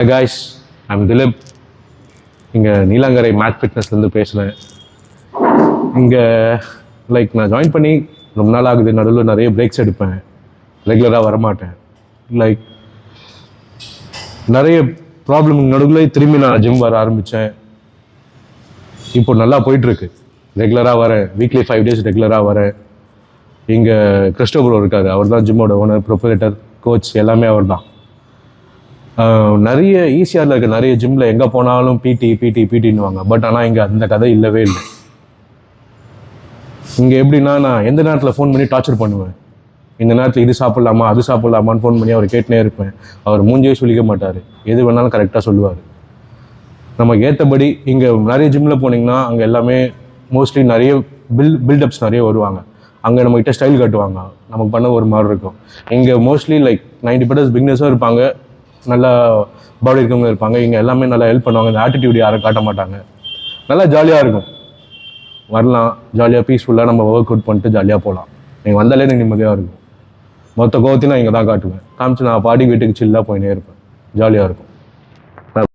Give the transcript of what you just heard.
Hi guys, I'm Dilip. இங்கே Neelankarai math ஃபிட்னஸ்லேருந்து பேசுகிறேன். இங்கே நான் ஜாயின் பண்ணி ரொம்ப நாள் ஆகுது. நடுவில் நிறைய பிரேக்ஸ் எடுப்பேன், ரெகுலராக வரமாட்டேன். நிறைய ப்ராப்ளம் நடுவில் திரும்பி நான் ஜிம் வர ஆரம்பித்தேன். இப்போ நல்லா போயிட்டுருக்கு. ரெகுலராக வரேன், வீக்லி 5 days ரெகுலராக வரேன். இங்கே கிறிஸ்டோபர் இருக்கார், அவர் தான் ஜிம்மோட ஓனர், ப்ரொப்ரேட்டர், கோச், எல்லாமே அவர் தான். நிறைய ஈஸியாக இருக்க நிறைய ஜிம்மில் எங்கே போனாலும் பிடின்னுவாங்க. பட் ஆனால் இங்கே அந்த கதை இல்லவே இல்லை. இங்கே எப்படின்னா, நான் எந்த நேரத்தில் ஃபோன் பண்ணி டார்ச்சர் பண்ணுவேன். இந்த நேரத்தில் இது சாப்பிட்லாமா அது சாப்பிட்லாமான்னு ஃபோன் பண்ணி அவர் கேட்டுனே இருப்பேன். அவர் மூஞ்சியே சொல்லிக்க மாட்டார், எது வேணாலும் கரெக்டாக சொல்லுவார். நமக்கு ஏற்றபடி இங்கே நிறைய ஜிம்மில் போனீங்கன்னா அங்கே எல்லாமே மோஸ்ட்லி நிறைய பில்டப்ஸ் நிறைய வருவாங்க. அங்கே நம்மகிட்ட ஸ்டைல் கட்டுவாங்க, நமக்கு பண்ண ஒரு மாதிரி இருக்கும். இங்கே மோஸ்ட்லி 90% பிகினர்ஸும் இருப்பாங்க, நல்லா பாடி இருக்கவங்க இருப்பாங்க. இங்கே எல்லாமே நல்லா ஹெல்ப் பண்ணுவாங்க. இந்த ஆட்டிடியூட் யாரும் காட்ட மாட்டாங்க. நல்லா ஜாலியாக இருக்கும். வரலாம், ஜாலியாக பீஸ்ஃபுல்லாக நம்ம ஒர்க் அவுட் பண்ணிட்டு ஜாலியாக போகலாம். நீங்கள் வந்தாலே எனக்கு நிம்மதியாக இருக்கும். மொத்த கோவத்தையும் நான் இங்கே தான் காட்டுவேன். காமிச்சு நான் பாடி வீட்டுக்கு சில்லாக போயினே இருப்பேன். ஜாலியாக இருக்கும்.